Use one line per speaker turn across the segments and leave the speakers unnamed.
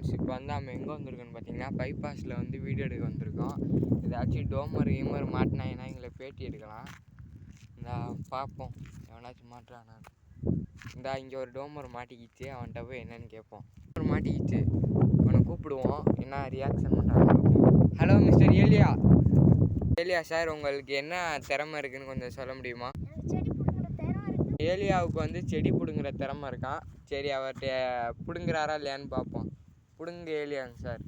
Friends, இப்போ வந்து நம்ம எங்கே வந்திருக்கோன்னு பார்த்தீங்கன்னா பைபாஸில் வந்து வீடியோ எடுக்க வந்திருக்கோம். ஏதாச்சும் டோமர் கீமர் மாட்டினாங்கன்னா எங்களை பேட்டி எடுக்கலாம். இந்த பார்ப்போம் எவனாச்சும் மாட்டுறானா. இந்த இங்கே ஒரு டோமர் மாட்டிக்கிச்சு, அவன்கிட்ட போய் என்னன்னு கேட்போம். டோமர் மாட்டிக்கிச்சு, அவனை கூப்பிடுவோம், என்ன ரியாக்ஷன் பண்ணுறான்னு பார்ப்போம். ஹலோ மிஸ்டர் ஏலியா. ஏலியா சார், உங்களுக்கு என்ன திறமை இருக்குதுன்னு கொஞ்சம் சொல்ல முடியுமா? ஏலியாவுக்கு வந்து செடி பிடுங்குற திறமை இருக்கான். சரி, அவர்கிட்ட பிடுங்குறாரா இல்லையான்னு பார்ப்போம். பிடுங்க ஏலியாங்க சார்.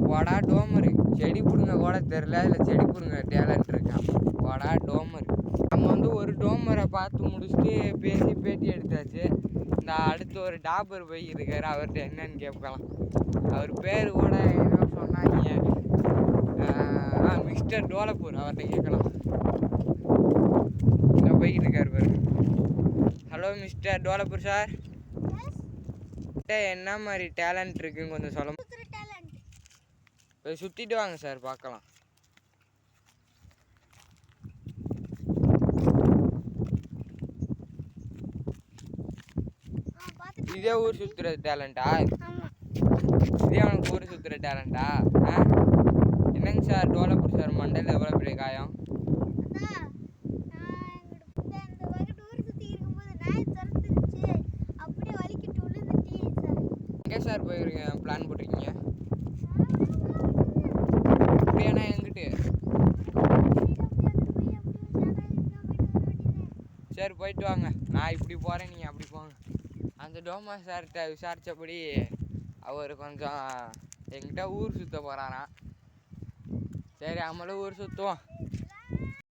வாடா டோமரு, செடி பிடுங்க கூட தெரில, அதில் செடி பிடுங்க டேலண்ட் இருக்கான். வாடா டோமரு. நம்ம வந்து ஒரு டோமரை பார்த்து முடிச்சுட்டு பேசி பேட்டி எடுத்தாச்சு. இந்த அடுத்து ஒரு டாபர் போய் இருக்காரு, அவர்கிட்ட என்னன்னு கேட்கலாம். அவர் பேர் கூட ஏதோ சொன்னாங்க, மிஸ்டர் டோலப்பூர், அவர்கிட்ட கேட்கலாம். இங்கே போய்கிட்டு இருக்காரு பாரு. ஹலோ மிஸ்டர் டோலப்பூர் சார், என்ன மாதிரி டேலண்ட் இருக்குன்னு கொஞ்சம் சொல்ல. போய் சுற்றிட்டு வாங்க சார், பார்க்கலாம். இதே ஊர் சுற்றுற டேலண்டா? இதே அவனுக்கு ஊர் சுற்றுற டேலண்டா? என்னங்க சார் டோலப்பூர் சார், மண்டையில் எவ்வளோ பெரிய காயம்? எங்கே சார் போயிருக்கீங்க, பிளான் போட்டிருக்கீங்க? அப்படியாண்ணா எங்கிட்டு? சரி போயிட்டு வாங்க, நான் இப்படி போகிறேன், நீங்கள் அப்படி போங்க. அந்த டோமர் சார்கிட்ட விசாரித்தபடி அவர் கொஞ்சம் எங்கிட்ட ஊர் சுற்ற போகிறாராம். சரி, நம்மளும் ஊர் சுற்றுவோம்.